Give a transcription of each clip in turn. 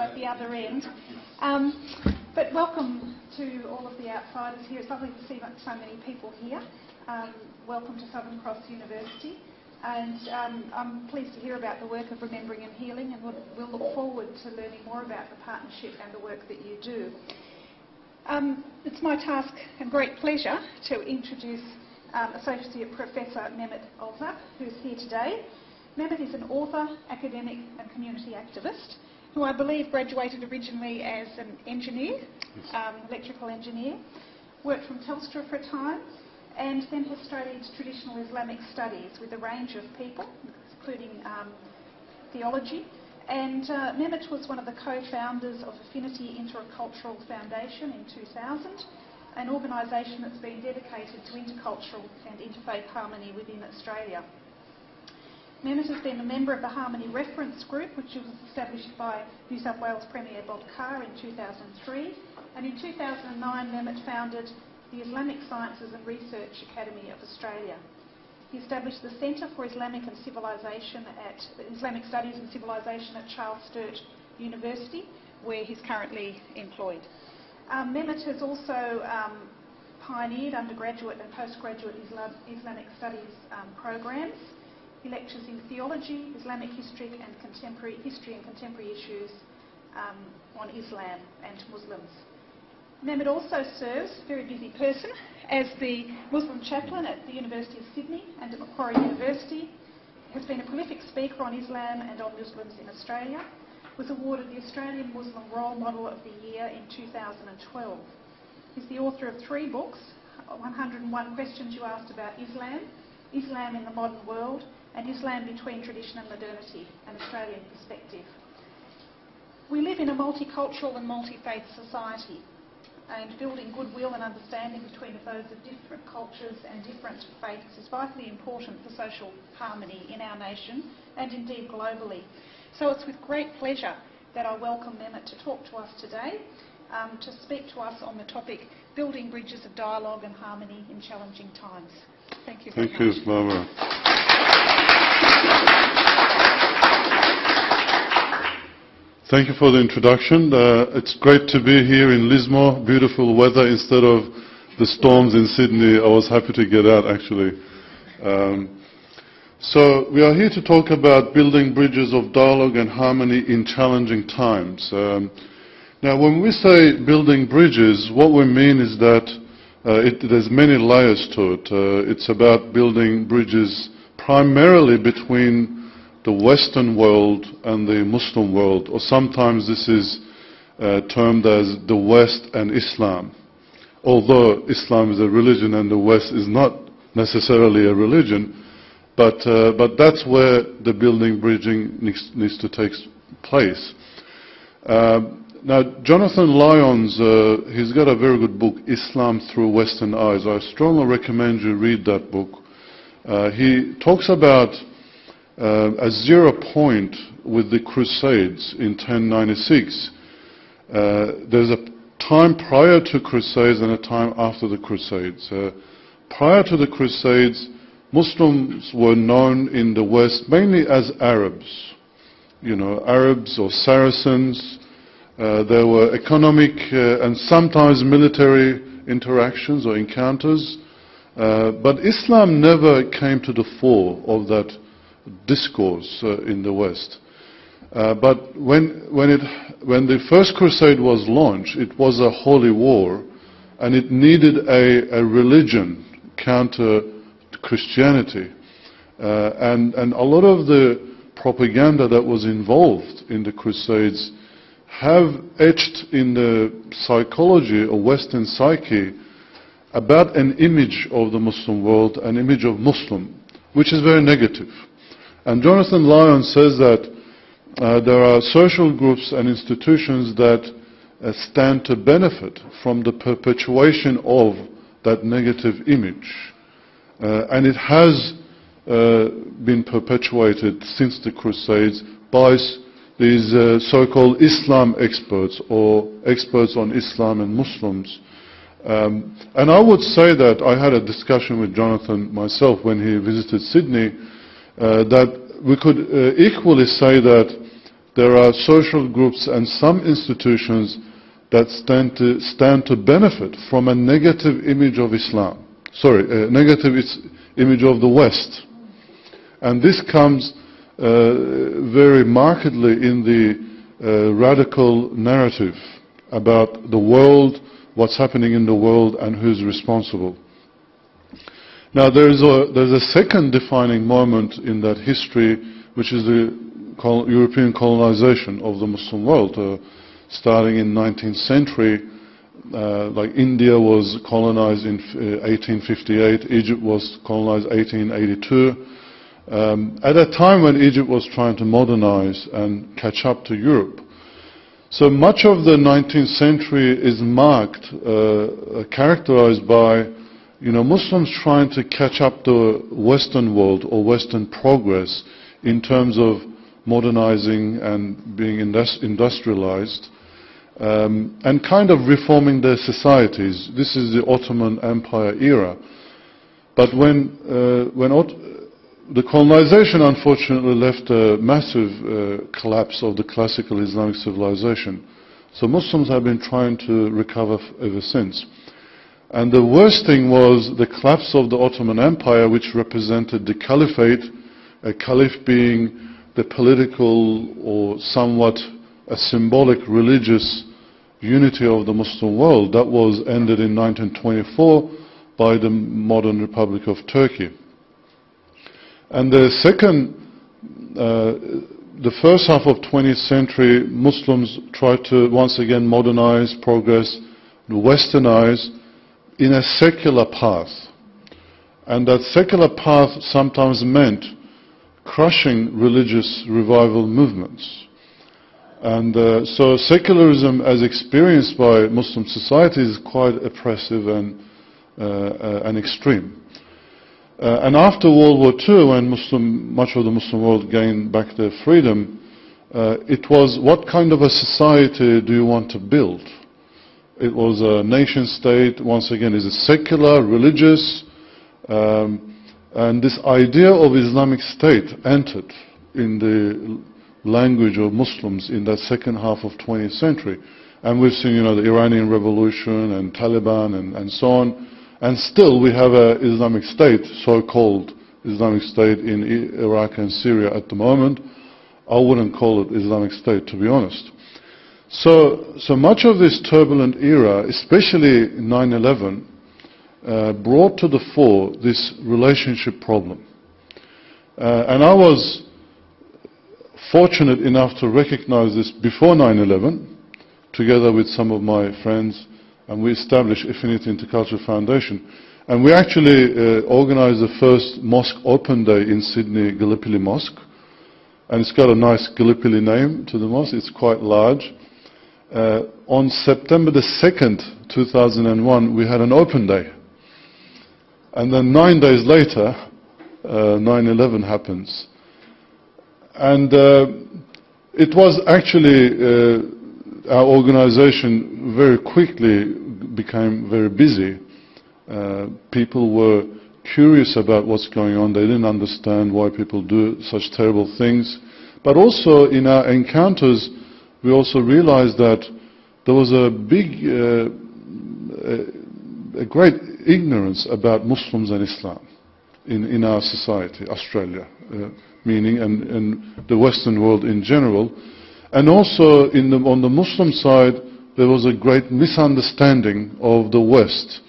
at the other end. But welcome to all of the outsiders here. It's lovely to see so many people here. Welcome to Southern Cross University. And I'm pleased to hear about the work of Remembering and Healing, and we'll look forward to learning more about the partnership and the work that you do. It's my task and great pleasure to introduce Associate Professor Mehmet Ozalp, who's here today. Mehmet is an author, academic and community activist who I believe graduated originally as an engineer, electrical engineer, worked from Telstra for a time, and then has studied traditional Islamic studies with a range of people, including theology. And Mehmet was one of the co-founders of Affinity Intercultural Foundation in 2000, an organisation that's been dedicated to intercultural and interfaith harmony within Australia. Mehmet has been a member of the Harmony Reference Group, which was established by New South Wales Premier Bob Carr in 2003. And in 2009, Mehmet founded the Islamic Sciences and Research Academy of Australia. He established the Centre for Islamic and Civilisation Islamic Studies and Civilisation at Sturt University, where he's currently employed. Mehmet has also pioneered undergraduate and postgraduate Islamic Studies programs. He lectures in theology, Islamic history and contemporary issues on Islam and Muslims. Mehmet also serves, a very busy person, as the Muslim chaplain at the University of Sydney and at Macquarie University. He has been a prolific speaker on Islam and on Muslims in Australia. Was awarded the Australian Muslim Role Model of the Year in 2012. He's the author of 3 books, 101 Questions You Asked About Islam, Islam in the Modern World, and Islam Between Tradition and Modernity, an Australian Perspective. We live in a multicultural and multi-faith society, and building goodwill and understanding between those of different cultures and different faiths is vitally important for social harmony in our nation and indeed globally. So it's with great pleasure that I welcome Mehmet to talk to us today, to speak to us on the topic Building Bridges of Dialogue and Harmony in Challenging Times. Thank you very much. Thank you, Barbara. Thank you for the introduction. It's great to be here in Lismore. Beautiful weather instead of the storms in Sydney. I was happy to get out, actually. So we are here to talk about building bridges of dialogue and harmony in challenging times. Now, when we say building bridges, what we mean is that there's many layers to it. It's about building bridges primarily between the Western world and the Muslim world, or sometimes this is termed as the West and Islam. Although Islam is a religion and the West is not necessarily a religion, but that's where the building bridging needs to take place. Now, Jonathan Lyons, he's got a very good book, Islam Through Western Eyes. I strongly recommend you read that book. He talks about a 0 point with the Crusades in 1096. There's a time prior to Crusades and a time after the Crusades. Prior to the Crusades, Muslims were known in the West mainly as Arabs. You know, Arabs or Saracens. There were economic and sometimes military interactions or encounters. But Islam never came to the fore of that discourse in the West. But when the first crusade was launched, it was a holy war, and it needed a religion counter to Christianity. And a lot of the propaganda that was involved in the crusades have etched in the psychology or Western psyche about an image of the Muslim world, an image of Muslim, which is very negative. And Jonathan Lyons says that there are social groups and institutions that stand to benefit from the perpetuation of that negative image. And it has been perpetuated since the Crusades by these so-called Islam experts or experts on Islam and Muslims. And I would say that I had a discussion with Jonathan myself when he visited Sydney, that we could equally say that there are social groups and some institutions that stand to benefit from a negative image of Islam. Sorry, a negative image of the West. And this comes very markedly in the radical narrative about the world, what's happening in the world, and who's responsible. Now there's a second defining moment in that history, which is the European colonization of the Muslim world. Starting in 19th century, like India was colonized in 1858, Egypt was colonized 1882. At a time when Egypt was trying to modernize and catch up to Europe. So much of the 19th century is marked, characterized by, Muslims trying to catch up the Western world or Western progress in terms of modernizing and being industrialized, and kind of reforming their societies. This is the Ottoman Empire era. But when the colonization unfortunately left a massive collapse of the classical Islamic civilization. So Muslims have been trying to recover ever since. And the worst thing was the collapse of the Ottoman Empire, which represented the caliphate, a caliph being the political or somewhat a symbolic religious unity of the Muslim world. That was ended in 1924 by the modern Republic of Turkey. And the first half of 20th century, Muslims tried to once again modernize, progress, westernize in a secular path. And that secular path sometimes meant crushing religious revival movements. And so secularism as experienced by Muslim societies is quite oppressive and extreme. And after World War II, when much of the Muslim world gained back their freedom, it was, what kind of a society do you want to build? It was a nation state, once again, is a secular, religious, and this idea of Islamic State entered in the language of Muslims in that second half of 20th century. And we've seen, the Iranian Revolution and Taliban and so on. And still we have an Islamic State, so-called Islamic State in Iraq and Syria at the moment. I wouldn't call it Islamic State, to be honest. So much of this turbulent era, especially 9/11, brought to the fore this relationship problem. And I was fortunate enough to recognize this before 9/11, together with some of my friends, and we established Affinity Intercultural Foundation. And we actually organized the first Mosque Open Day in Sydney, Gallipoli Mosque. And it's got a nice Gallipoli name to the mosque, it's quite large. On September the 2nd, 2001, we had an open day. And then 9 days later, 9/11 happens. And it was actually, our organization very quickly became very busy. People were curious about what's going on. They didn't understand why people do such terrible things. But also in our encounters, we also realized that there was a big, a great ignorance about Muslims and Islam in our society, Australia, meaning, and the Western world in general. And also on the Muslim side, there was a great misunderstanding of the West,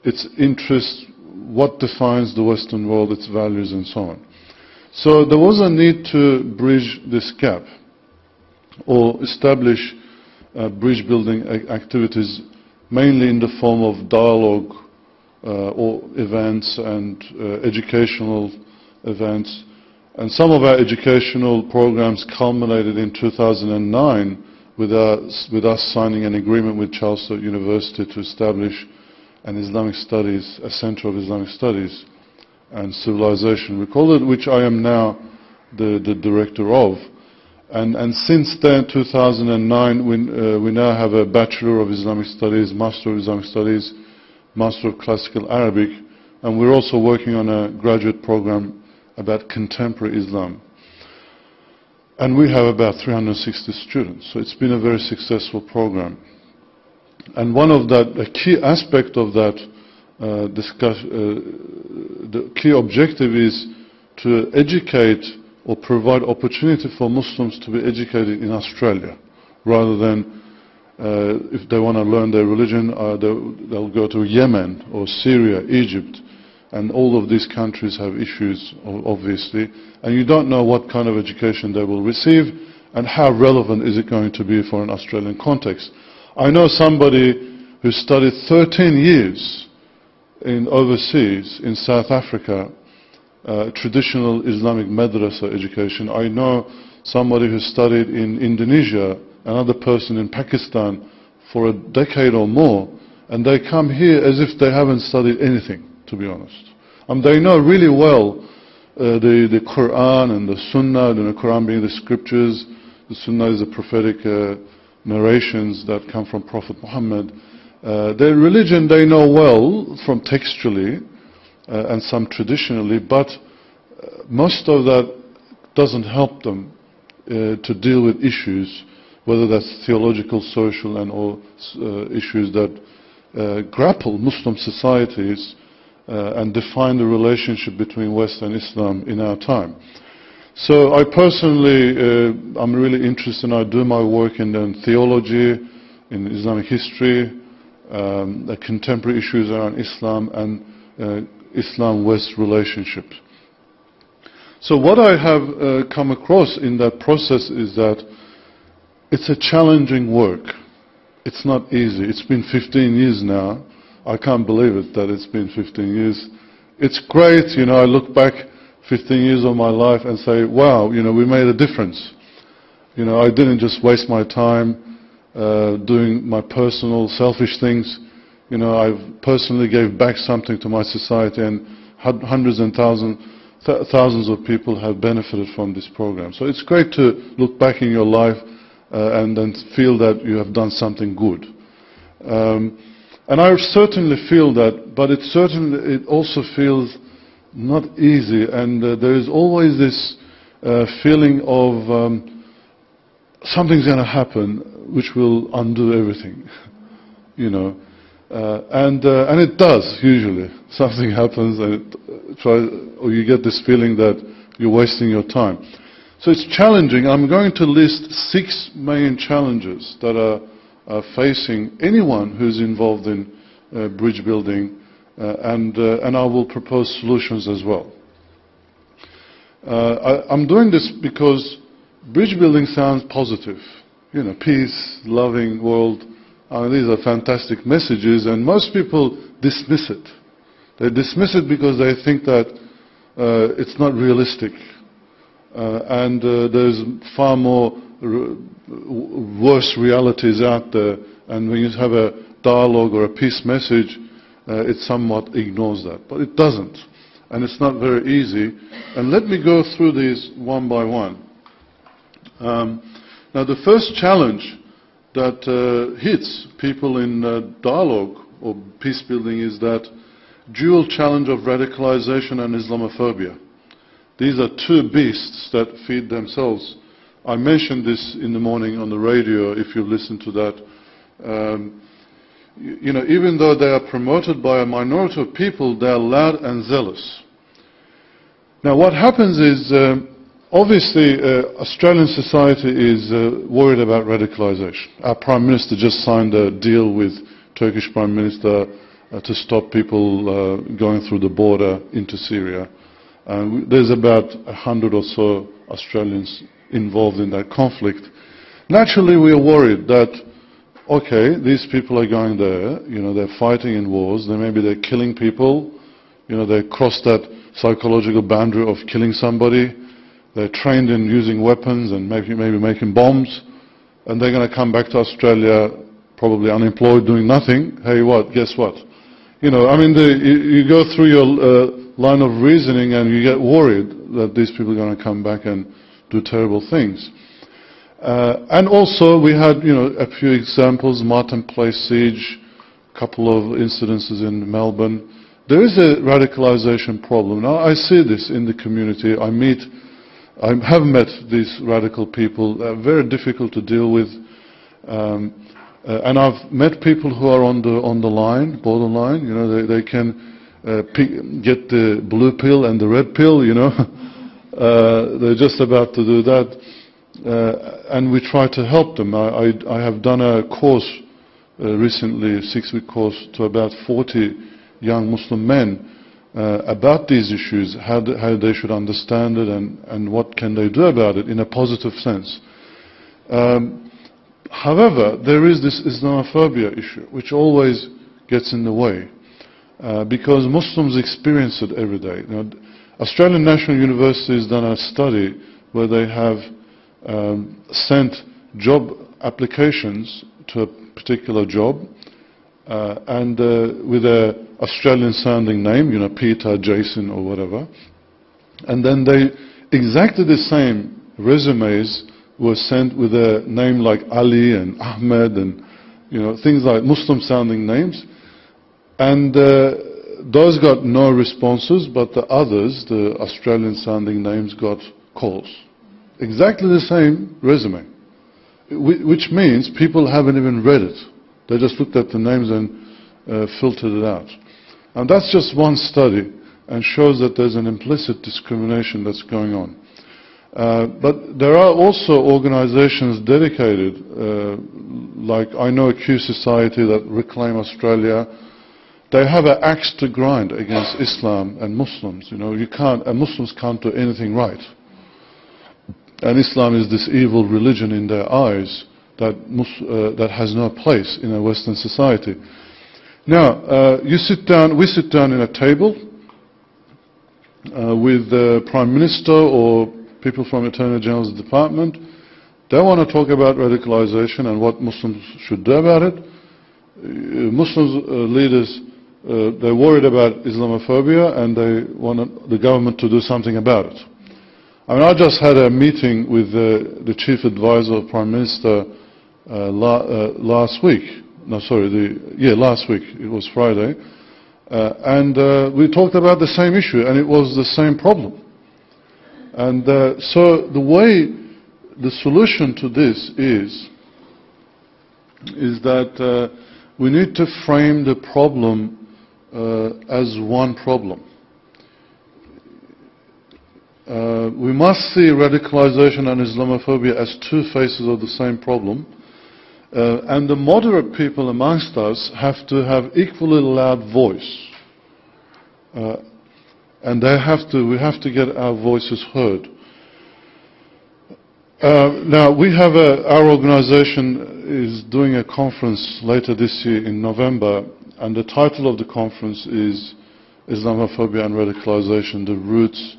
its interests, what defines the Western world, its values, and so on. So there was a need to bridge this gap, or establish bridge-building activities, mainly in the form of dialogue or events and educational events. And some of our educational programs culminated in 2009 with us signing an agreement with Charles Sturt University to establish an Islamic Studies, a Center of Islamic Studies and Civilization, we call it, which I am now the director of. And since then, 2009, we now have a Bachelor of Islamic Studies, Master of Islamic Studies, Master of Classical Arabic, and we're also working on a graduate program about contemporary Islam. And we have about 360 students, so it's been a very successful program. And one of a key aspect of that the key objective is to educate or provide opportunity for Muslims to be educated in Australia, rather than if they want to learn their religion, they'll go to Yemen or Syria, Egypt, and all of these countries have issues, obviously, and you don't know what kind of education they will receive and how relevant is it going to be for an Australian context. I know somebody who studied 13 years overseas in South Africa, traditional Islamic madrasa education. I know somebody who studied in Indonesia, another person in Pakistan for a decade or more, and they come here as if they haven't studied anything, to be honest. They know really well the Quran and the Sunnah, and the Quran being the scriptures, the Sunnah is the prophetic narrations that come from Prophet Muhammad. Their religion they know well from textually and some traditionally, but most of that doesn't help them to deal with issues, whether that's theological, social, and all issues that grapple Muslim societies and define the relationship between West and Islam in our time. So I personally, I'm really interested, I do my work in theology, in Islamic history, the contemporary issues around Islam and Islam-West relationships. So what I have come across in that process is that it's a challenging work. It's not easy. It's been 15 years now. I can't believe it that it's been 15 years. It's great, I look back 15 years of my life and say, wow, we made a difference. I didn't just waste my time doing my personal selfish things. I personally gave back something to my society, and hundreds and thousands of people have benefited from this program. So it's great to look back in your life and then feel that you have done something good. And I certainly feel that, but it also feels not easy, and there is always this feeling of something's going to happen which will undo everything, and it does usually. Something happens, and or you get this feeling that you're wasting your time. So it's challenging. I'm going to list 6 main challenges that are facing anyone who's involved in bridge building, and I will propose solutions as well. I'm doing this because bridge building sounds positive. Peace, loving world. These are fantastic messages, and most people dismiss it. They dismiss it because they think that it's not realistic. And there's far more worse realities out there, and when you have a dialogue or a peace message, it somewhat ignores that. But it doesn't, and it's not very easy. And let me go through these one by one. Now the first challenge that hits people in dialogue or peace building is that dual challenge of radicalization and Islamophobia. These are two beasts that feed themselves. I mentioned this in the morning on the radio, if you listen to that. Even though they are promoted by a minority of people, they are loud and zealous. Now what happens is, obviously Australian society is worried about radicalization. Our Prime Minister just signed a deal with Turkish Prime Minister to stop people going through the border into Syria. There's about 100 or so Australians involved in that conflict. Naturally, we are worried that, okay, these people are going there, they're fighting in wars, maybe they're killing people, they cross that psychological boundary of killing somebody, they're trained in using weapons and maybe making bombs, and they're going to come back to Australia probably unemployed, doing nothing. Hey, guess what? You go through your line of reasoning and you get worried that these people are going to come back and do terrible things. And also we had, a few examples, Martin Place siege, a couple of incidences in Melbourne. There is a radicalization problem. Now I see this in the community. I meet I have met these radical people. They're very difficult to deal with. And I've met people who are on the line, borderline. You know, they can get the blue pill and the red pill. You know, they're just about to do that, and we try to help them. I have done a course recently, a 6-week course, to about 40 young Muslim men about these issues, how they should understand it, and what can they do about it in a positive sense. However, there is this Islamophobia issue, which always gets in the way, because Muslims experience it every day. You know, Australian National University has done a study where they have sent job applications to a particular job, and with a Australian-sounding name, you know, Peter, Jason, or whatever, and then exactly the same resumes were sent with a name like Ali and Ahmed and, you know, things like Muslim-sounding names. And those got no responses, but the others, the Australian-sounding names, got calls. Exactly the same resume, which means people haven't even read it. They just looked at the names and filtered it out. And that's just one study, and shows that there's an implicit discrimination that's going on. But there are also organizations dedicated, like I know a Q Society that Reclaim Australia. They have an axe to grind against Islam and Muslims. You know, Muslims can't do anything right. And Islam is this evil religion in their eyes that has no place in a Western society. Now, we sit down in a table with the Prime Minister or people from Attorney General's Department. They want to talk about radicalization and what Muslims should do about it. Muslim leaders, they're worried about Islamophobia, and they want the government to do something about it. I mean, I just had a meeting with the Chief Advisor of Prime Minister last week. No, sorry, last week. It was Friday. And we talked about the same issue, and it was the same problem. And so the solution to this is that we need to frame the problem as one problem. We must see radicalization and Islamophobia as two faces of the same problem. And the moderate people amongst us have to have equally loud voice. And we have to get our voices heard. Now, our organization is doing a conference later this year in November, and the title of the conference is Islamophobia and Radicalization, the Roots,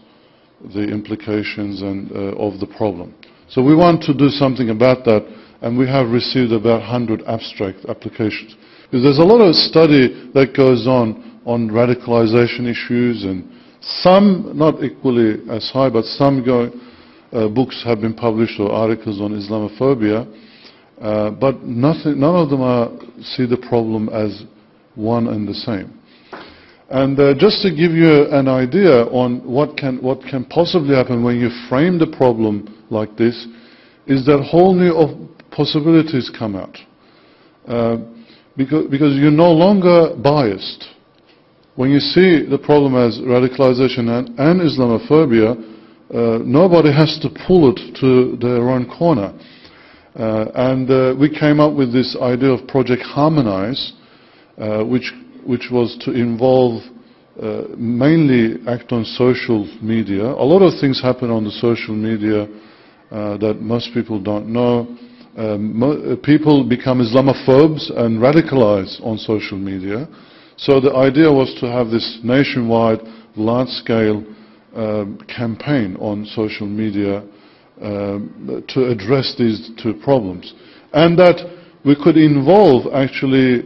the Implications of the Problem. So we want to do something about that, and we have received about 100 abstract applications. Because there's a lot of study that goes on radicalization issues, and some, not equally as high, but some books have been published or articles on Islamophobia, but none of them see the problem as one and the same. And just to give you an idea on what can possibly happen when you frame the problem like this, is that whole new possibilities come out. Because you're no longer biased. When you see the problem as radicalization and Islamophobia, nobody has to pull it to their own corner. And we came up with this idea of Project Harmonize, which was to involve mainly act on social media. A lot of things happen on the social media that most people don't know. People become Islamophobes and radicalize on social media. So the idea was to have this nationwide, large-scale campaign on social media to address these two problems. And that we could involve actually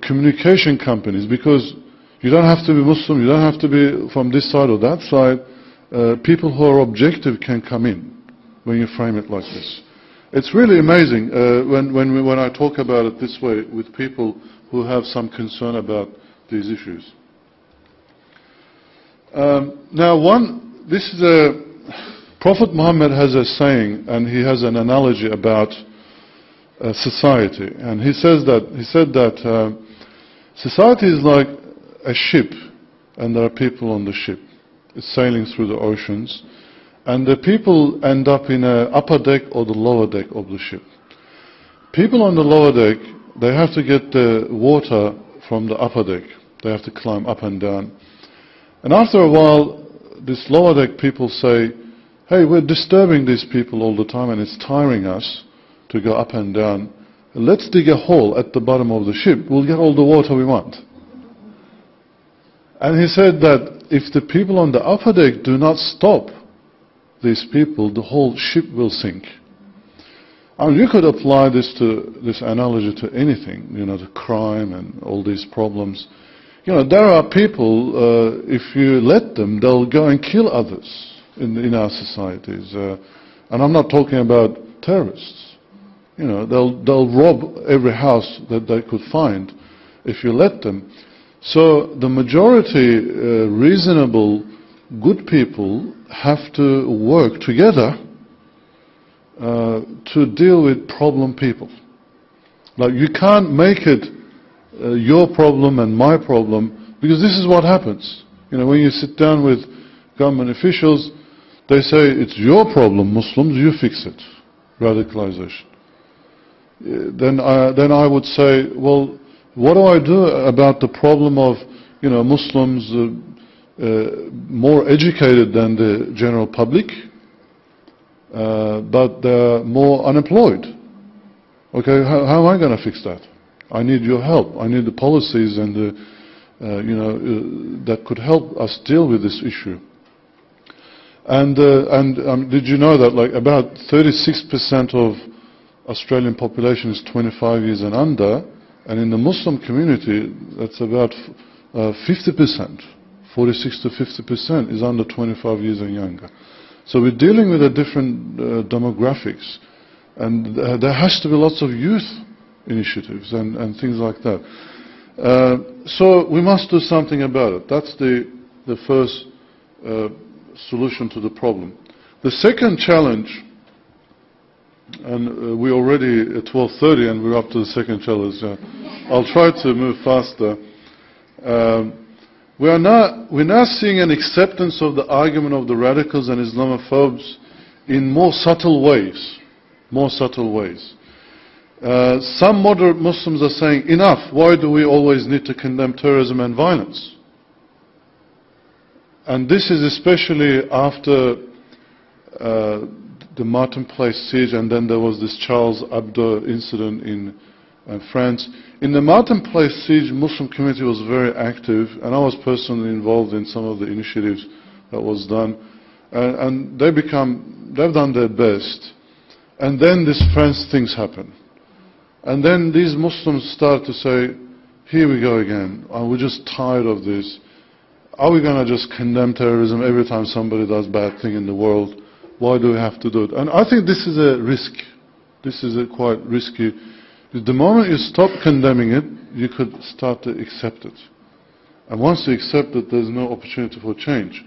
communication companies, because you don't have to be Muslim, you don't have to be from this side or that side. People who are objective can come in when you frame it like this. It's really amazing when I talk about it this way with people who have some concern about these issues. Now, this is Prophet Muhammad has a saying, and he has an analogy about society, and he said that society is like a ship, and there are people on the ship. It's sailing through the oceans, and the people end up in the upper deck or the lower deck of the ship. People on the lower deck, they have to get the water from the upper deck. They have to climb up and down. And after a while, this lower deck people say, hey, we're disturbing these people all the time and it's tiring us to go up and down. Let's dig a hole at the bottom of the ship. We'll get all the water we want. And he said that if the people on the upper deck do not stop these people, the whole ship will sink. I mean, you could apply this analogy to anything, to crime and all these problems. There are people, if you let them, they'll go and kill others in our societies. And I'm not talking about terrorists. They'll rob every house that they could find if you let them. So the majority, reasonable, good people have to work together to deal with problem people. Like, you can't make it your problem and my problem, because this is what happens. When you sit down with government officials, they say, it's your problem, Muslims, you fix it. Radicalization. Then I would say, well, what do I do about the problem of, Muslims more educated than the general public, but they're more unemployed? Okay, how am I going to fix that? I need your help. I need the policies and that could help us deal with this issue. And did you know that about 36% of Australian population is 25 years and under, and in the Muslim community that's about 50%, 46 to 50% is under 25 years and younger. So we're dealing with a different demographics, and there has to be lots of youth initiatives and things like that. So we must do something about it. That's the first solution to the problem. The second challenge, and we're already at 12:30 and we're up to the second challenge. I'll try to move faster. We're now seeing an acceptance of the argument of the radicals and Islamophobes in more subtle ways. More subtle ways. Some moderate Muslims are saying, enough, why do we always need to condemn terrorism and violence? And this is especially after the Martin Place siege, and then there was this Charles Hebdo incident in France. In the Martin Place siege, Muslim community was very active, and I was personally involved in some of the initiatives that was done. And they've done their best. And then these France things happen. And then these Muslims start to say, here we go again. We're just tired of this. Are we going to just condemn terrorism every time somebody does bad thing in the world? Why do we have to do it? And I think this is a risk. This is quite risky. The moment you stop condemning it, you could start to accept it. And once you accept it, there's no opportunity for change.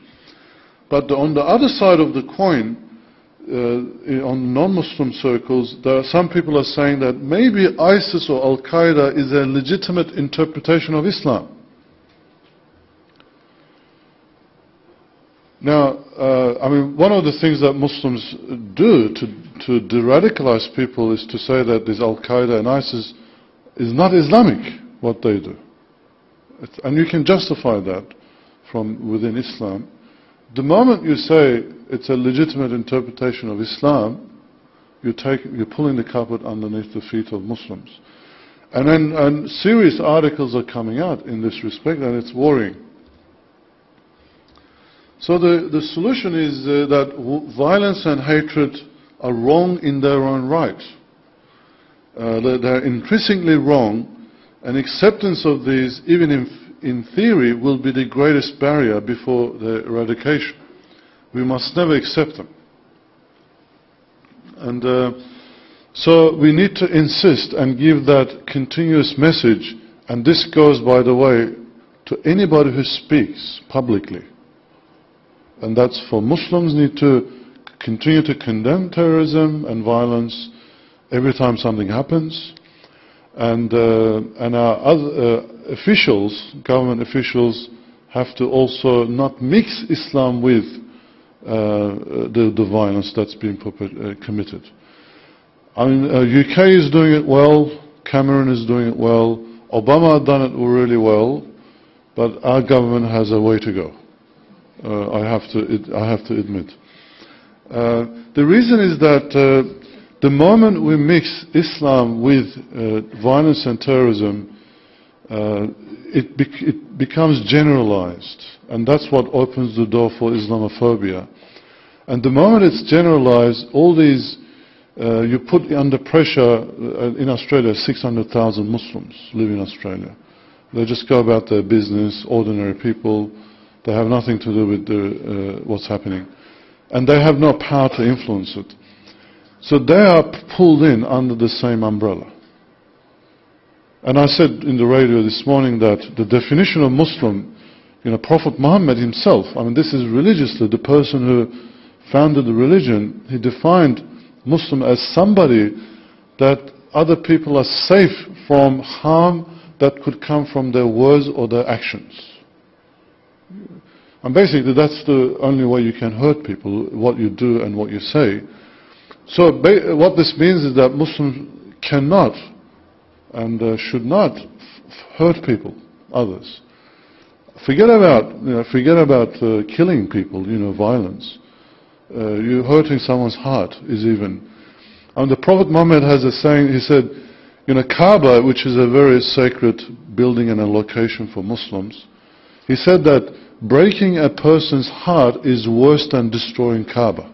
But on the other side of the coin, on non-Muslim circles, there are some people are saying that maybe ISIS or Al-Qaeda is a legitimate interpretation of Islam. Now, one of the things that Muslims do to de-radicalize people is to say that this Al-Qaeda and ISIS is not Islamic, what they do. And you can justify that from within Islam. The moment you say it's a legitimate interpretation of Islam, you're pulling the carpet underneath the feet of Muslims. And serious articles are coming out in this respect, and it's worrying. So the solution is that violence and hatred are wrong in their own right. They're increasingly wrong, and acceptance of these, even in theory, will be the greatest barrier before their eradication. We must never accept them. And so we need to insist and give that continuous message, and this goes, by the way, to anybody who speaks publicly. and that's for Muslims need to continue to condemn terrorism and violence every time something happens, and our other officials, government officials, have to also not mix Islam with the violence that's been committed. I mean, UK is doing it well, Cameron is doing it well, Obama had done it really well, but our government has a way to go. I have to admit. The reason is that the moment we mix Islam with violence and terrorism, it becomes generalized, and that's what opens the door for Islamophobia. And the moment it's generalized, all these you put under pressure. In Australia, 600,000 Muslims live in Australia. They just go about their business, ordinary people. They have nothing to do with what's happening. And they have no power to influence it. So they are pulled in under the same umbrella. And I said in the radio this morning that the definition of Muslim, Prophet Muhammad himself, I mean, this is religiously the person who founded the religion, he defined Muslim as somebody that other people are safe from harm that could come from their words or their actions. And basically that's the only way you can hurt people, what you do and what you say. So what this means is that Muslims cannot and should not hurt people, others. Forget about killing people, violence. You're hurting someone's heart is even. And the Prophet Muhammad has a saying, he said, Kaaba, which is a very sacred building and a location for Muslims, he said that breaking a person's heart is worse than destroying Kaaba.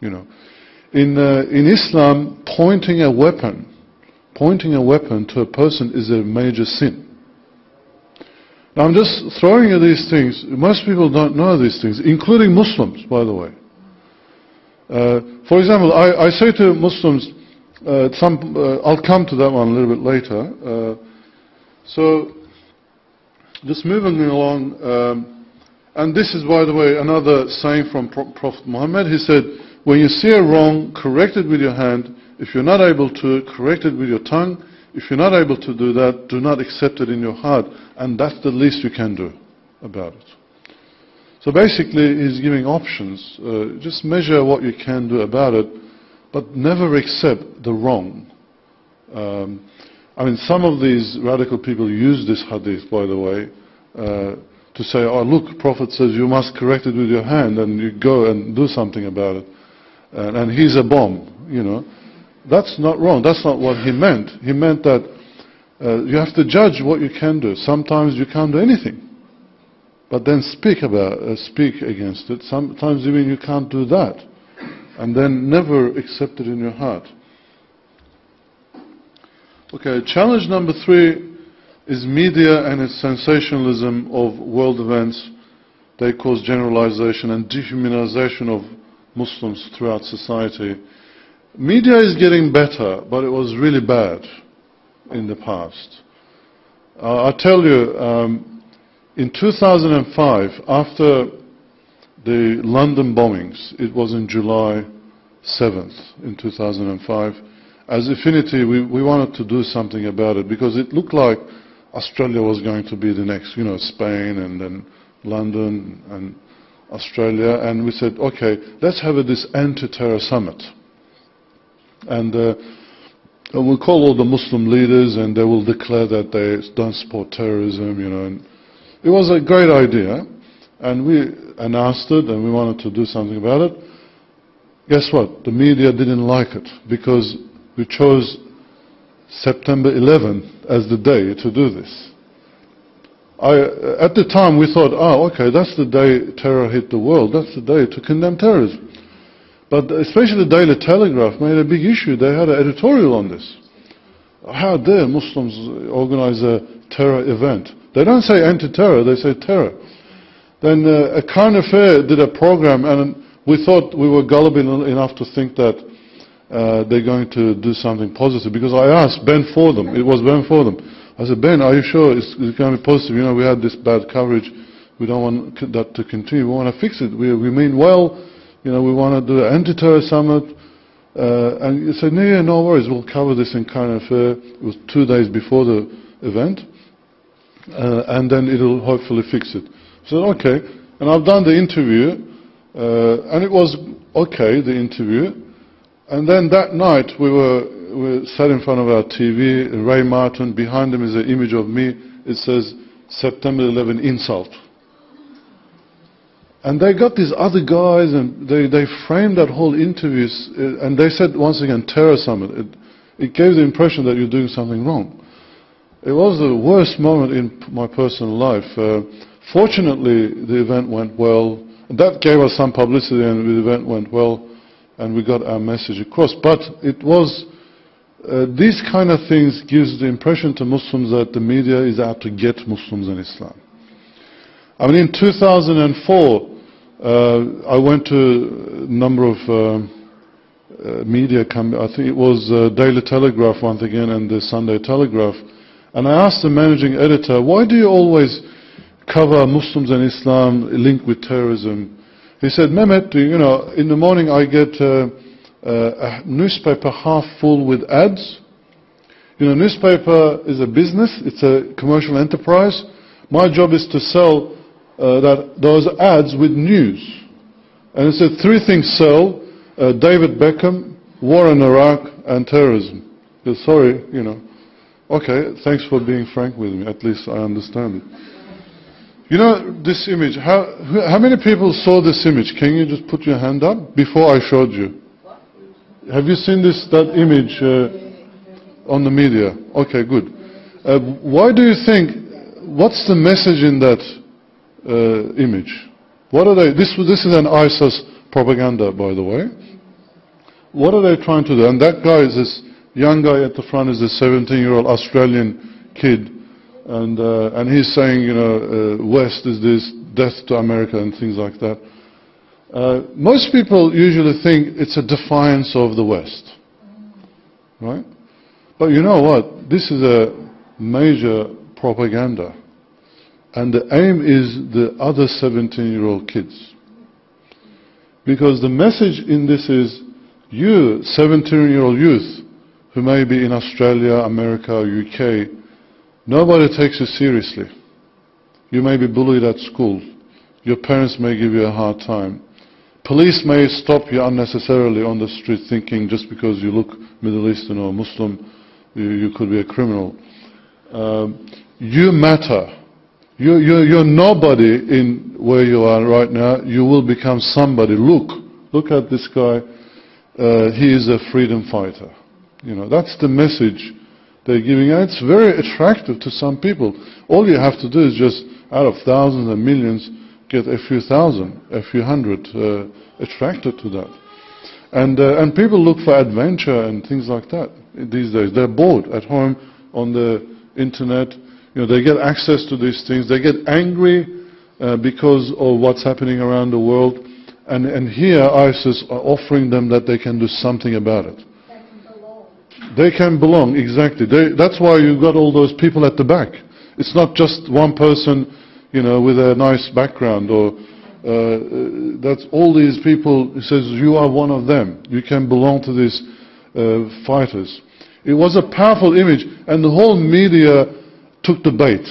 In Islam, pointing a weapon to a person is a major sin. Now I'm just throwing you these things. Most people don't know these things, including Muslims, by the way. For example, I say to Muslims, I'll come to that one a little bit later. So, just moving along, and this is, by the way, another saying from Prophet Muhammad. He said, when you see a wrong, correct it with your hand. If you're not able to, correct it with your tongue. If you're not able to do that, do not accept it in your heart. And that's the least you can do about it. So basically, he's giving options. Just measure what you can do about it, but never accept the wrong. I mean, some of these radical people use this hadith, by the way, to say, oh look, Prophet says you must correct it with your hand, and you go and do something about it. And he's a bomb, That's not wrong. That's not what he meant. He meant that you have to judge what you can do. Sometimes you can't do anything, but then speak against it. Sometimes even you can't do that, and then never accept it in your heart. Okay, challenge number 3 is media and its sensationalism of world events. They cause generalization and dehumanization of Muslims throughout society. Media is getting better, but it was really bad in the past. I tell you, in 2005, after the London bombings, it was in July 7th in 2005, as Affinity, we wanted to do something about it because it looked like Australia was going to be the next, Spain and then London and Australia, and we said, okay, let's have this anti-terror summit. And we'll call all the Muslim leaders and they will declare that they don't support terrorism, and it was a great idea, and we announced it and we wanted to do something about it. Guess what? The media didn't like it because we chose September 11th as the day to do this. At the time we thought, oh, okay, that's the day terror hit the world, that's the day to condemn terrorism. But especially the Daily Telegraph made a big issue. They had an editorial on this. How dare Muslims organize a terror event? They don't say anti-terror, they say terror. Then a Current Affair did a program, and we thought we were gullible enough to think that they're going to do something positive. Because I asked Ben Fordham, it was Ben Fordham, I said, Ben, are you sure it's going to be positive? We had this bad coverage. We don't want that to continue. We want to fix it. We mean well. We want to do an anti-terror summit. And you said, no, no worries. We'll cover this in current affair. It was 2 days before the event. And then it'll hopefully fix it. So I said, okay. And I've done the interview. And it was okay, the interview. And then that night we sat in front of our TV, Ray Martin. Behind him is an image of me. It says, September 11 insult. And they got these other guys, and they framed that whole interview, and they said, once again, terror summit. It gave the impression that you're doing something wrong. It was the worst moment in my personal life. Fortunately, the event went well. That gave us some publicity, and the event went well, and we got our message across. But it was, these kind of things gives the impression to Muslims that the media is out to get Muslims and Islam. I mean, in 2004, I went to a number of media companies. I think it was Daily Telegraph once again and the Sunday Telegraph. And I asked the managing editor, why do you always cover Muslims and Islam linked with terrorism? He said, Mehmet, in the morning I get a newspaper half full with ads. Newspaper is a business, it's a commercial enterprise. My job is to sell those ads with news. And it said 3 things sell, David Beckham, war in Iraq, and terrorism. Said, sorry, Okay, thanks for being frank with me, at least I understand it. This image, how many people saw this image? Can you just put your hand up before I showed you? Have you seen that image on the media? Okay, good. Why do you think, what's the message in that image? What are they? This is an ISIS propaganda, by the way. What are they trying to do? And that guy is this young guy at the front is a 17-year-old Australian kid, and he's saying, West is this, death to America and things like that. Most people usually think it's a defiance of the West, right? But you know what? This is a major propaganda. And the aim is the other 17-year-old kids. Because the message in this is, you, 17-year-old youth, who may be in Australia, America, or UK, nobody takes you seriously. You may be bullied at school. Your parents may give you a hard time. Police may stop you unnecessarily on the street thinking just because you look Middle Eastern or Muslim, you could be a criminal. You matter. You're nobody in where you are right now. You will become somebody. Look at this guy. He is a freedom fighter. That's the message they're giving. And it's very attractive to some people. All you have to do is just, out of thousands and millions, get a few thousand, a few hundred attracted to that. And people look for adventure and things like that these days. They're bored at home on the internet. They get access to these things. They get angry because of what's happening around the world. And here ISIS are offering them that they can do something about it. They can belong, exactly. That's why you've got all those people at the back. It's not just one person, with a nice background, or that's all these people. It says you are one of them. You can belong to these fighters. It was a powerful image, and the whole media took the bait.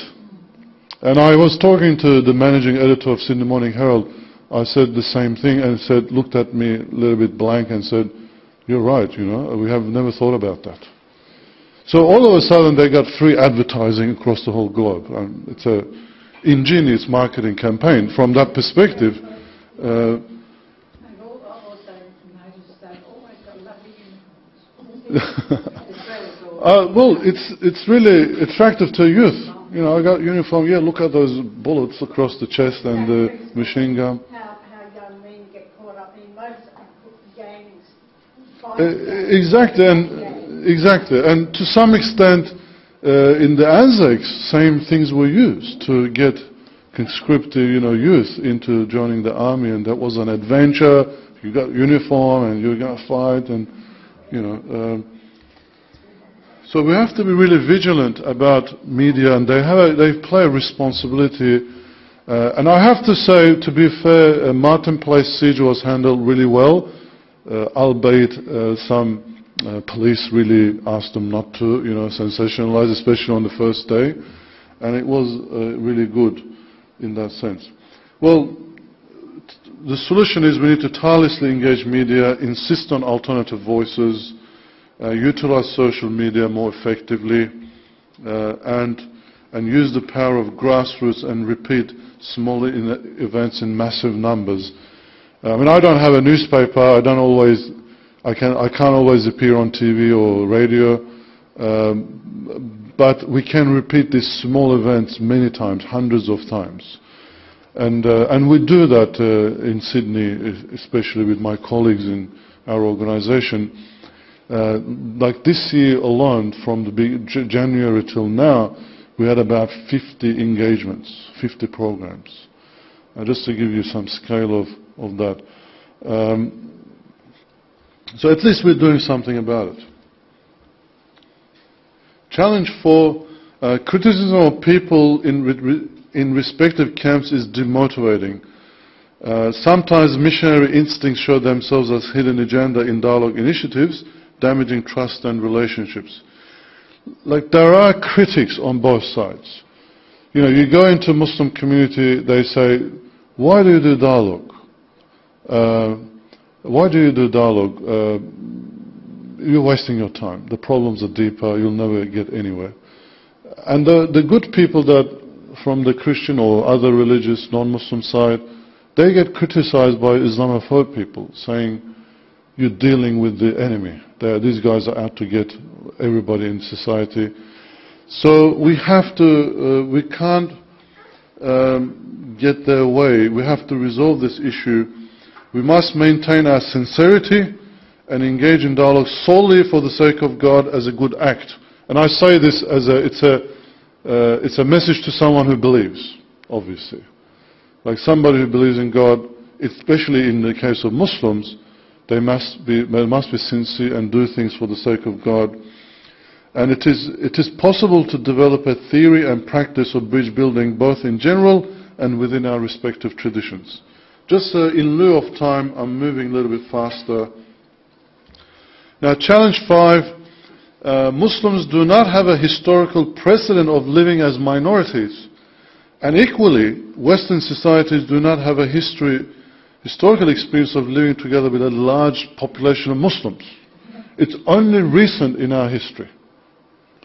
And I was talking to the managing editor of Sydney Morning Herald. I said the same thing, and looked at me a little bit blank and said, you're right, we have never thought about that. So all of a sudden they got free advertising across the whole globe. It's an ingenious marketing campaign from that perspective. Well, it's really attractive to youth. I got uniform. Yeah, look at those bullets across the chest and the machine gun. How young men get caught up in those gangs. Exactly, and to some extent, in the Anzacs, same things were used to get conscripted, youth into joining the army, and that was an adventure. You got uniform, and you're going to fight, and so we have to be really vigilant about media, and they play a responsibility And I have to say, to be fair, Martin Place siege was handled really well, albeit some police really asked them not to, sensationalize, especially on the first day. And it was really good in that sense. Well, the solution is we need to tirelessly engage media, insist on alternative voices, utilize social media more effectively, and use the power of grassroots and repeat small events in massive numbers. I mean, I don't have a newspaper. I can't always appear on TV or radio, but we can repeat these small events many times, hundreds of times. And we do that in Sydney, especially with my colleagues in our organisation. Like this year alone, from the January till now, we had about 50 engagements, 50 programs. Just to give you some scale of that. So at least we're doing something about it. Challenge 4, criticism of people in respective camps is demotivating. Sometimes missionary instincts show themselves as hidden agenda in dialogue initiatives, damaging trust and relationships. Like, there are critics on both sides. You go into a Muslim community, they say, why do you do dialogue? Why do you do dialogue? You're wasting your time. The problems are deeper, you'll never get anywhere. And the good people that from the Christian or other religious non-Muslim side, they get criticized by Islamophobe people, saying, you're dealing with the enemy. These guys are out to get everybody in society. So we have to, we can't get their way. We have to resolve this issue. We must maintain our sincerity and engage in dialogue solely for the sake of God as a good act. And I say this as it's a message to someone who believes, obviously. Like somebody who believes in God, especially in the case of Muslims, they must be sincere and do things for the sake of God. And it is possible to develop a theory and practice of bridge building both in general and within our respective traditions. Just in lieu of time, I'm moving a little bit faster. Now, challenge 5, Muslims do not have a historical precedent of living as minorities. And equally, Western societies do not have a historical experience of living together with a large population of Muslims. It's only recent in our history.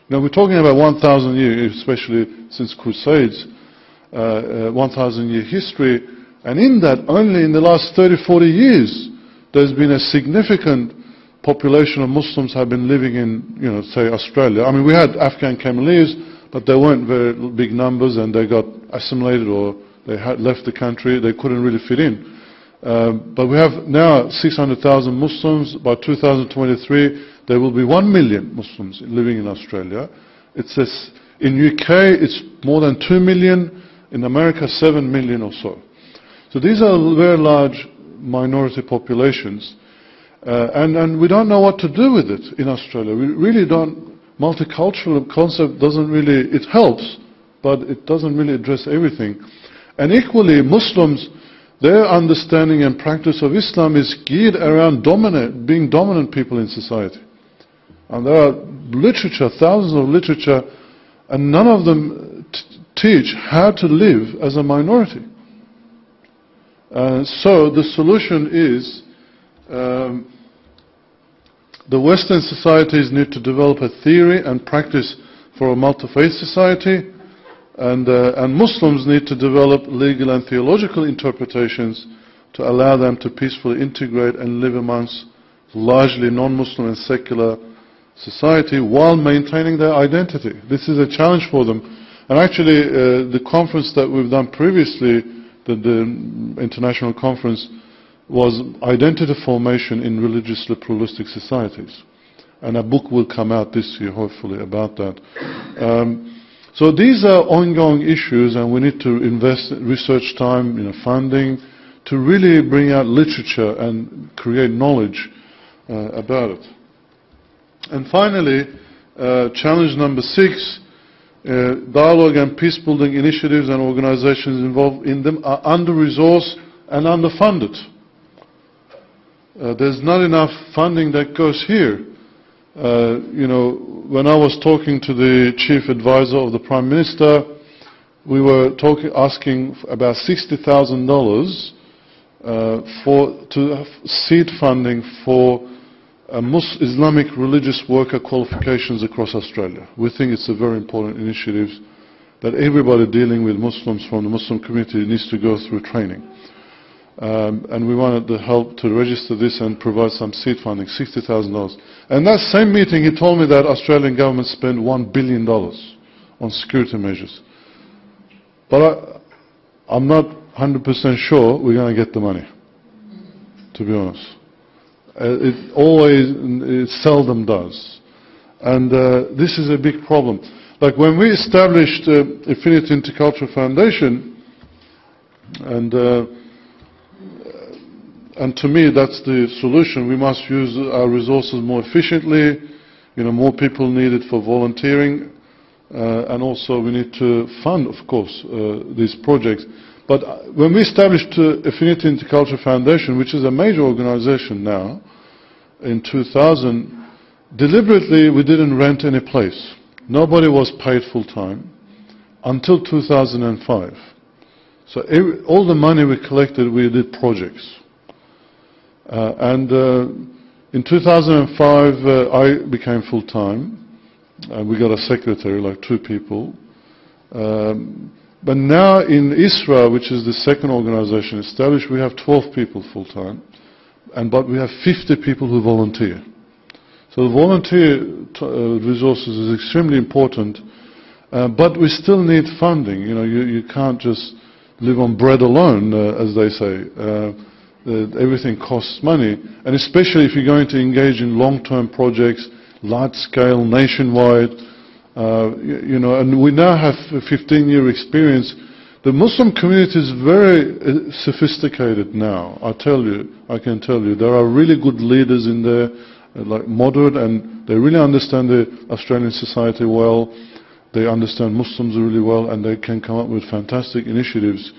Now, we're talking about 1,000 years, especially since Crusades, 1,000-year history. And in that, only in the last 30, 40 years, there's been a significant population of Muslims have been living in, say, Australia. I mean, we had Afghan Kamalis, but they weren't very big numbers, and they got assimilated or they had left the country. They couldn't really fit in. But we have now 600,000 Muslims. By 2023, there will be 1 million Muslims living in Australia. In UK, it's more than 2 million. In America, 7 million or so. So these are very large minority populations. And we don't know what to do with it in Australia. We really don't. Multicultural concept doesn't really, it helps, but it doesn't really address everything. And equally, Muslims, their understanding and practice of Islam is geared around being dominant people in society. And there are literature, thousands of literature, and none of them teach how to live as a minority. So the solution is the Western societies need to develop a theory and practice for a multi-faith society, and Muslims need to develop legal and theological interpretations to allow them to peacefully integrate and live amongst largely non-Muslim and secular society while maintaining their identity. This is a challenge for them. And actually, the conference that we've done previously, the international conference, was identity formation in religiously pluralistic societies. And a book will come out this year, hopefully, about that. So these are ongoing issues, and we need to invest research time, funding, to really bring out literature and create knowledge about it. And finally, challenge number 6, dialogue and peace-building initiatives and organizations involved in them are under-resourced and underfunded. There's not enough funding that goes here. You know, when I was talking to the chief advisor of the Prime Minister, we were asking about $60,000 to seed funding for Islamic religious worker qualifications across Australia. We think it's a very important initiative that everybody dealing with Muslims from the Muslim community needs to go through training. And we wanted the help to register this and provide some seed funding, $60,000. And that same meeting, he told me that Australian government spent $1 billion on security measures. But I'm not 100% sure we're going to get the money, to be honest. It seldom does. And this is a big problem. Like when we established Affinity Intercultural Foundation, and to me that's the solution. We must use our resources more efficiently. You know, more people needed for volunteering, and also we need to fund, of course, these projects. But when we established Affinity Intercultural Foundation, which is a major organization now, in 2000, deliberately we didn't rent any place. Nobody was paid full-time until 2005. So all the money we collected, we did projects. In 2005, I became full-time. We got a secretary, like 2 people. But now in ISRA, which is the second organization established, we have 12 people full-time, but we have 50 people who volunteer. So the volunteer resources is extremely important, but we still need funding. You know, you can't just live on bread alone, as they say. Everything costs money, and especially if you're going to engage in long-term projects, large-scale, nationwide. You know, and we now have a 15-year experience. The Muslim community is very sophisticated now. I can tell you, there are really good leaders in there, like moderate, and they really understand the Australian society well. They understand Muslims really well, and they can come up with fantastic initiatives.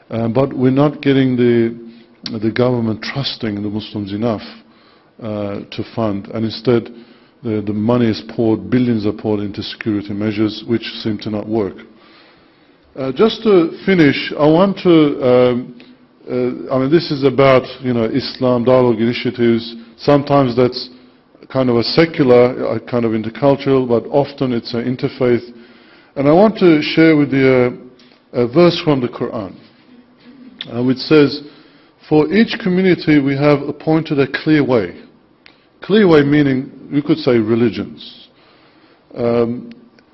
But we're not getting the government trusting the Muslims enough to fund, and instead the money is poured, billions are poured into security measures which seem to not work. Just to finish, I want to, I mean, this is about, you know, Islam dialogue initiatives. Sometimes that's kind of a secular, kind of intercultural, but often it's an interfaith. And I want to share with you a verse from the Quran, which says, "For each community we have appointed a clear way." Clear way meaning, you could say, religions. "And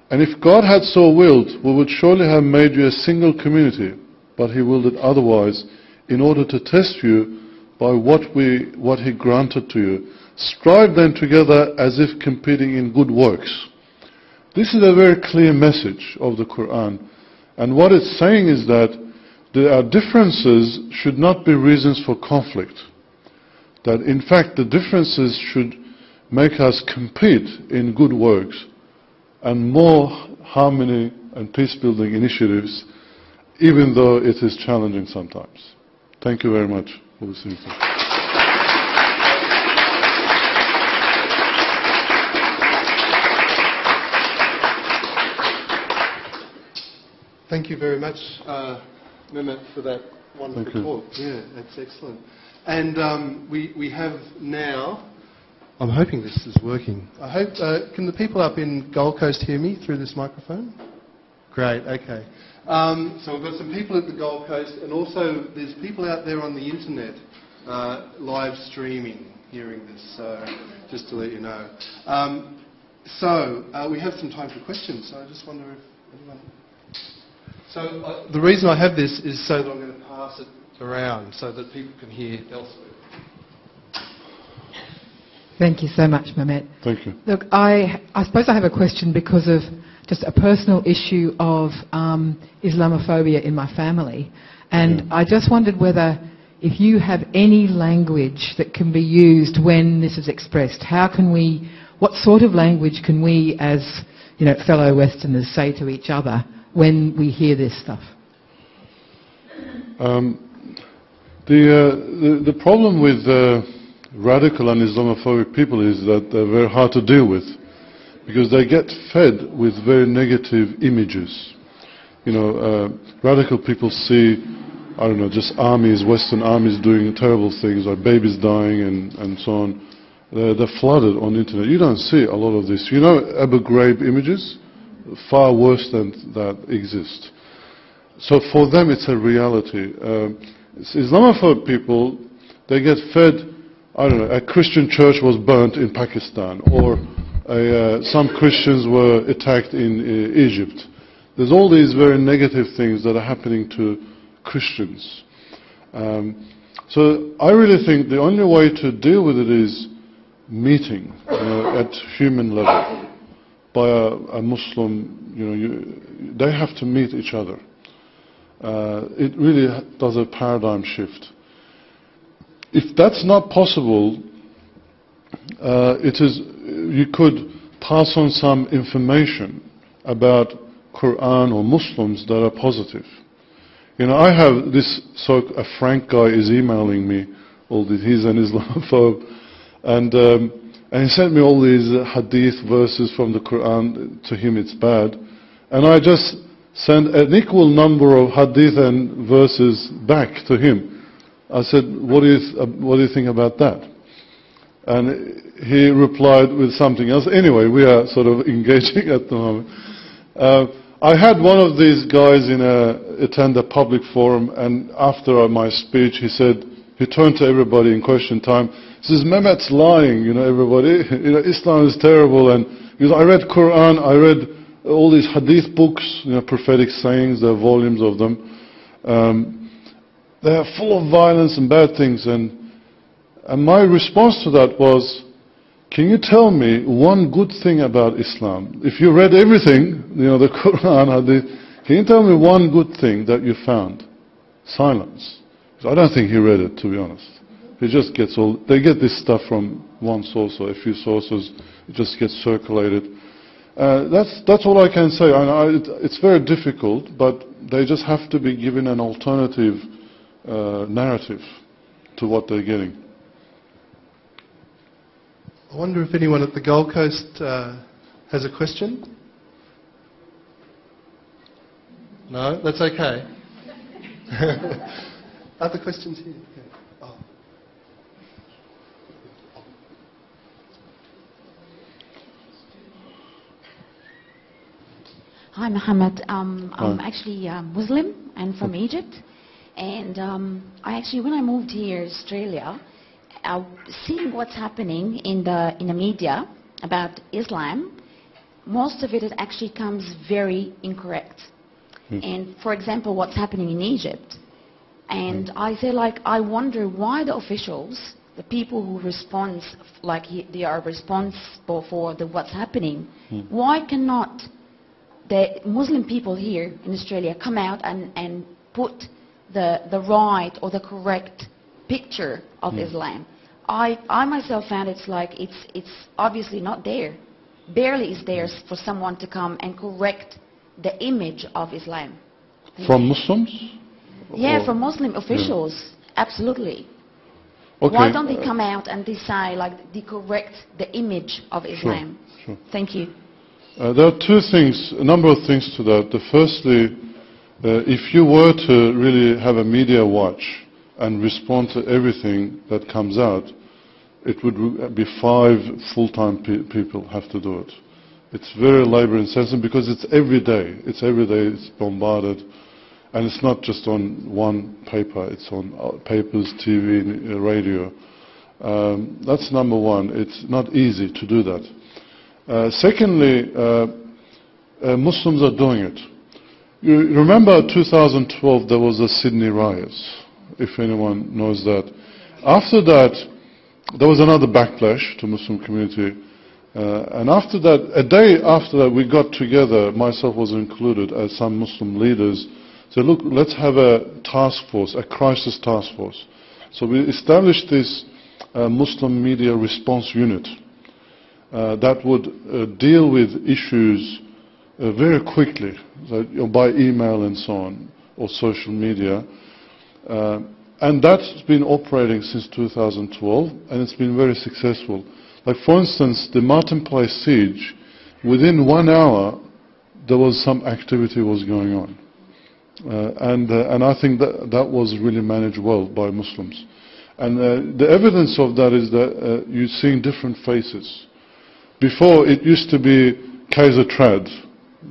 if God had so willed, we would surely have made you a single community, but He willed it otherwise, in order to test you by what He granted to you. Strive then together as if competing in good works." This is a very clear message of the Quran. And what it's saying is that our differences should not be reasons for conflict. That in fact the differences should make us compete in good works and more harmony and peace-building initiatives, even though it is challenging sometimes. Thank you very much for listening to me. Thank you very much, Mehmet, for that wonderful talk. Yeah, that's excellent. And we have now, I'm hoping this is working. I hope, can the people up in Gold Coast hear me through this microphone? Great, okay. So we've got some people at the Gold Coast, and also there's people out there on the internet live streaming, hearing this, so just to let you know. We have some time for questions, so I just wonder if anyone... So the reason I have this is so that I'm going to pass it around so that people can hear elsewhere. Thank you so much, Mehmet. Thank you. Look, I suppose I have a question because of just a personal issue of Islamophobia in my family. And I just wondered whether, if you have any language that can be used when this is expressed, how can we, what sort of language can we as fellow Westerners say to each other when we hear this stuff? The problem with radical and Islamophobic people is that they're very hard to deal with, because they get fed with very negative images. Radical people see, I don't know, just armies, Western armies doing terrible things, like babies dying and so on. They're flooded on the internet. You don't see a lot of this. Abu Ghraib images? Far worse than that exist. So for them it's a reality. Islamophobic people, they get fed, I don't know, a Christian church was burnt in Pakistan, or some Christians were attacked in Egypt. There's all these very negative things that are happening to Christians. So I really think the only way to deal with it is meeting at human level. By a Muslim, they have to meet each other. It really does a paradigm shift. If that's not possible, you could pass on some information about Quran or Muslims that are positive. I have this, a Frank guy is emailing me all this. He's an Islamophobe, and he sent me all these hadith verses from the Quran. To him it's bad, and I just sent an equal number of hadith and verses back to him. I said, what do you think about that? And he replied with something else. Anyway, we are sort of engaging at the moment. I had one of these guys attend a public forum, and after my speech he turned to everybody in question time. He says, Mehmet's lying, everybody. Islam is terrible. And because I read Quran, I read all these hadith books, prophetic sayings, there are volumes of them. They are full of violence and bad things. And my response to that was, can you tell me one good thing about Islam? If you read everything, the Quran, hadith, can you tell me one good thing that you found? Silence. I don't think he read it, to be honest. He just gets they get this stuff from one source or a few sources. It just gets circulated. That's all I can say. It's very difficult, but they just have to be given an alternative narrative to what they're getting. I wonder if anyone at the Gold Coast has a question? No? That's okay. Other questions here? Yeah. Oh. Hi, Mohammed. I'm actually Muslim and from Egypt. And when I moved here, Australia, seeing what's happening in the media about Islam, most of it actually comes very incorrect. And for example, what's happening in Egypt. And I say, I wonder why the officials, the people who respond, they are responsible for what's happening, why cannot the Muslim people here in Australia come out and put the right or the correct picture of Islam? I myself found it's obviously not there. Barely is there for someone to come and correct the image of Islam. From Muslims? Yeah, from Muslim officials, absolutely. Okay. Why don't they come out and decide, they correct the image of Islam? Sure. Thank you. There are a number of things to that. Firstly, if you were to really have a media watch and respond to everything that comes out, it would be 5 full-time people have to do it. It's very labor-intensive because it's every day. It's bombarded. And it's not just on one paper, it's on papers, TV, radio. That's number one. It's not easy to do that. Secondly, Muslims are doing it. You remember 2012 there was the Sydney riots, if anyone knows that. After that, there was another backlash to Muslim community. And after that, a day after that, we got together, myself was included, as some Muslim leaders, said, look, let's have a task force, a crisis task force. So we established this Muslim media response unit that would deal with issues very quickly, by email and so on, or social media. And that's been operating since 2012, and it's been very successful. Like, for instance, the Martin Place siege, within 1 hour, there was some activity was going on. And I think that was really managed well by Muslims. And the evidence of that is that you're seeing different faces. Before, it used to be Kaiser Trad,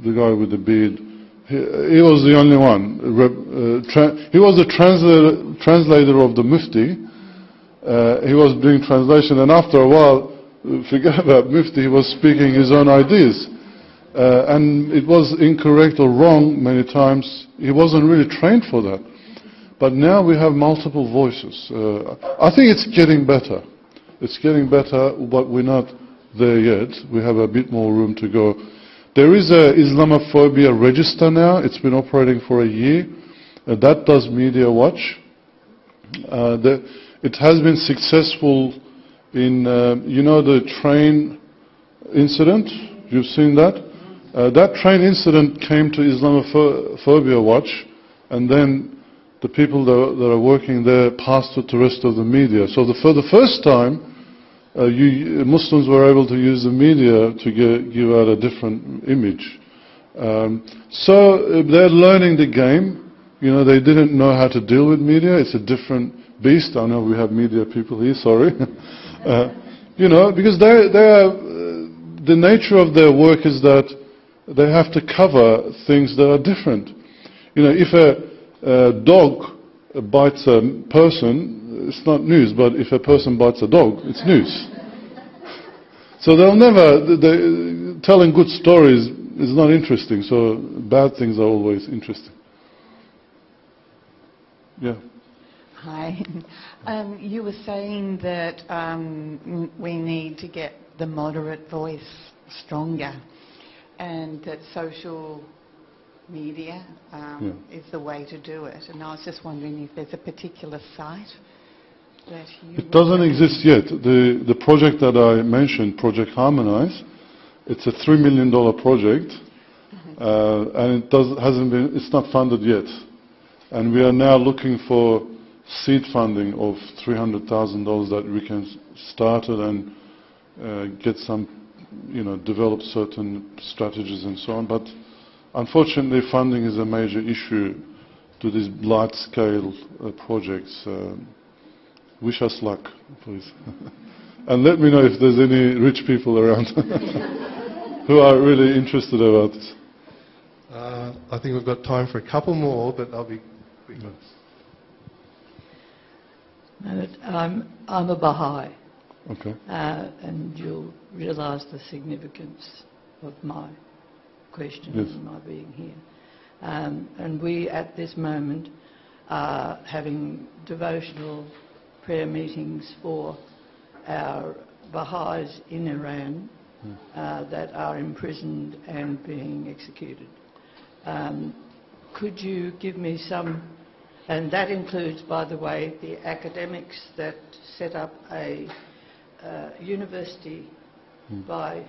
the guy with the beard. He was the only one. He was the translator of the Mufti. He was doing translation, and after a while, forget about Mufti, he was speaking his own ideas. And it was incorrect or wrong many times. He wasn't really trained for that. But now we have multiple voices. I think it's getting better. It's getting better, but we're not there yet. We have a bit more room to go. There is a Islamophobia register now. It's been operating for a year. That does Media Watch. It has been successful in, the train incident. You've seen that? That train incident came to Islamophobia Watch, and then the people that are working there passed it to the rest of the media. So for the first time, Muslims were able to use the media to give out a different image. So they're learning the game. They didn't know how to deal with media. It's a different beast. I know we have media people here, sorry. Because the nature of their work is that they have to cover things that are different. If a dog bites a person, it's not news, but if a person bites a dog, it's news. So they'll never, telling good stories is not interesting, so bad things are always interesting. Yeah. Hi. You were saying that we need to get the moderate voice stronger, and that social media is the way to do it. And I was just wondering if there's a particular site that you... It doesn't exist yet. The project that I mentioned, Project Harmonize, it's a $3 million project, and it's not funded yet. And we are now looking for seed funding of $300,000 that we can start it and get some, develop certain strategies and so on. But unfortunately, funding is a major issue to these large-scale projects. Wish us luck, please. And let me know if there's any rich people around who are really interested about this. I think we've got time for a couple more, but I'll be quick. I'm a Baha'i. Okay. And you'll realise the significance of my question and my being here. And we, at this moment, are having devotional prayer meetings for our Baha'is in Iran that are imprisoned and being executed. Could you give me some, and that includes, by the way, the academics that set up a university by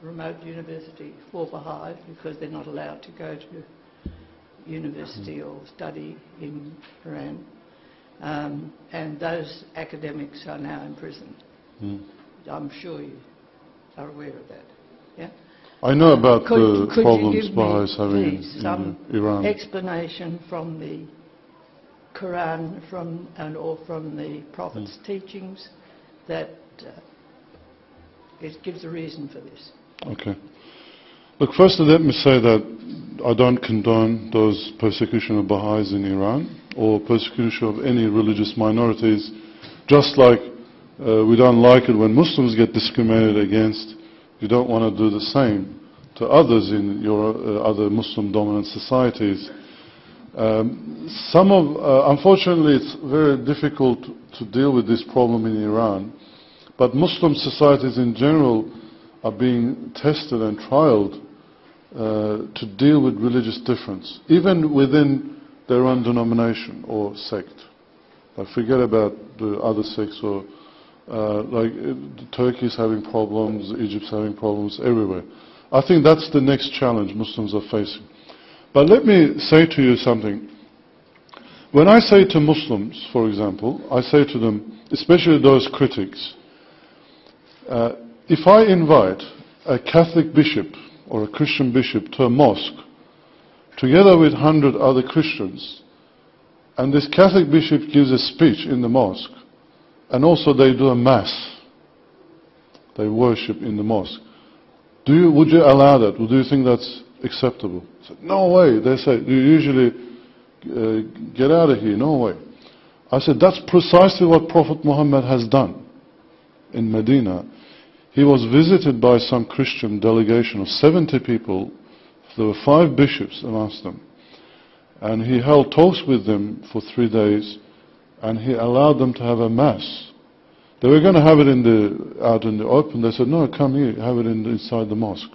remote university for Baha'is, because they're not allowed to go to university or study in Iran. And those academics are now imprisoned. I'm sure you are aware of that. Yeah? I know about the could problems you give Baha'is having please, some in Iran. Explanation from the Quran or from the Prophet's teachings that it gives a reason for this. Okay. Look, firstly, let me say that I don't condone those persecution of Baha'is in Iran or persecution of any religious minorities, just like we don't like it when Muslims get discriminated against. You don't want to do the same to others in your other Muslim-dominant societies. Unfortunately, it's very difficult to deal with this problem in Iran, but Muslim societies in general are being tested and trialed to deal with religious difference, even within their own denomination or sect. Forget about the other sects, or like Turkey's having problems, Egypt's having problems everywhere. I think that's the next challenge Muslims are facing. But let me say to you something. When I say to Muslims, for example, I say to them, especially those critics, if I invite a Catholic bishop or a Christian bishop to a mosque, together with 100 other Christians, and this Catholic bishop gives a speech in the mosque, and also they do a mass, they worship in the mosque, would you allow that? Would you think that's acceptable? I said, no way. They say, you usually get out of here, no way. I said, that's precisely what Prophet Muhammad has done in Medina. He was visited by some Christian delegation of 70 people. There were 5 bishops amongst them. And he held talks with them for 3 days, and he allowed them to have a mass. They were going to have it out in the open. They said, no, come here, have it inside the mosque.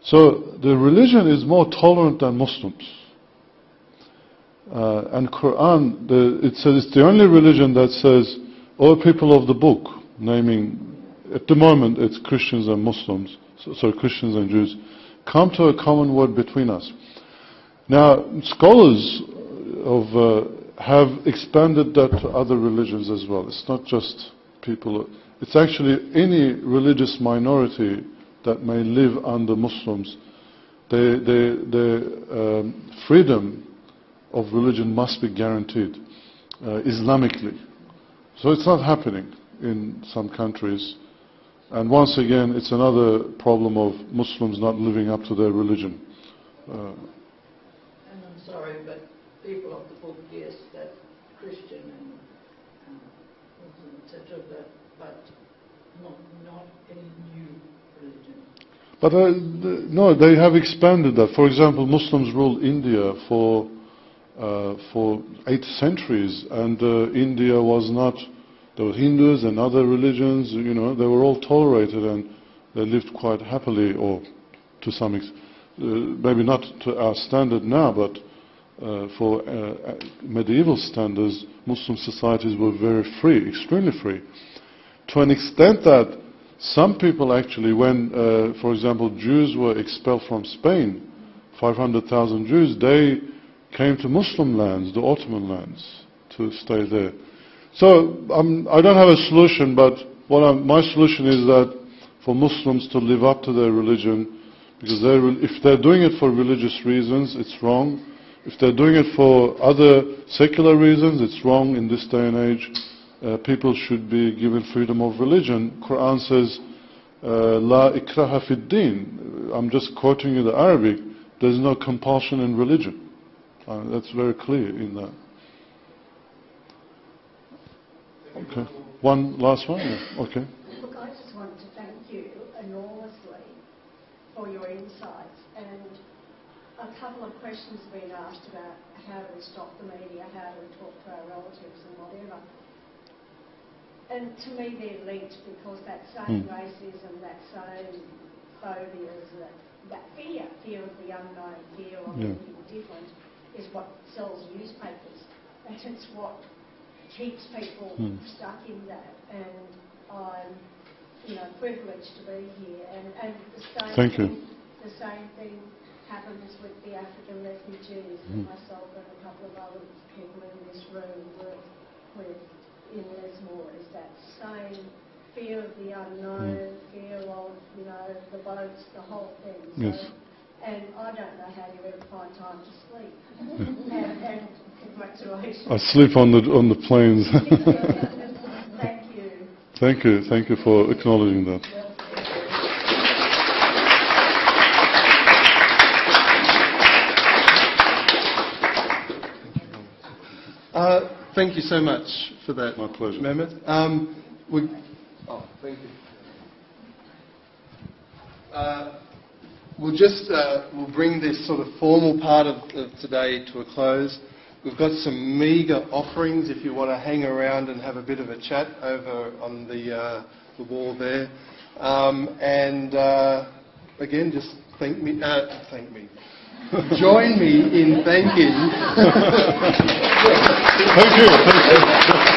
So the religion is more tolerant than Muslims. And Quran, it says it's the only religion that says, "O people of the book," naming, at the moment it's Christians and Muslims, Christians and Jews, come to a common word between us. Now, scholars have expanded that to other religions as well. It's not just people, it's actually any religious minority that may live under Muslims. Their freedom of religion must be guaranteed Islamically. So it's not happening in some countries. And once again, it's another problem of Muslims not living up to their religion. And I'm sorry, but people of the book, yes, that Christian and Muslim, etc., but not any new religion. But no, they have expanded that. For example, Muslims ruled India for 8 centuries, and India was not. There were Hindus and other religions. You know, they were all tolerated, and they lived quite happily, or to some extent, maybe not to our standard now, but for medieval standards, Muslim societies were very free, extremely free, to an extent that some people actually, when, for example, Jews were expelled from Spain, 500,000 Jews, they came to Muslim lands, the Ottoman lands, to stay there. So I don't have a solution, but my solution is that for Muslims to live up to their religion, because if they're doing it for religious reasons, it's wrong. If they're doing it for other secular reasons, it's wrong in this day and age. People should be given freedom of religion. Quran says, La ikraha fid din. I'm just quoting you the Arabic. There's no compulsion in religion. That's very clear in that. Okay. One last one? Yeah. Okay. Look, I just want to thank you enormously for your insights, and a couple of questions have been asked about how do we stop the media, how do we talk to our relatives and whatever. And to me they're linked, because that same racism, that same phobias, that fear of the unknown, fear of anything different, is what sells newspapers. And it's what keeps people stuck in that. And I'm, privileged to be here. And the same thing happens with the African refugees that myself and a couple of other people in this room work with in Lismore, is that same fear of the unknown, fear of, the boats, the whole thing. So, yes. And I don't know how you ever find time to sleep. and congratulations. I sleep on the planes. Thank you. Thank you for acknowledging that. Thank you so much for that. My pleasure. Mehmet. Thank you. We'll bring this sort of formal part of today to a close. We've got some meagre offerings if you want to hang around and have a bit of a chat over on the wall there. Again, just thank me. Join me in thanking. Thank you.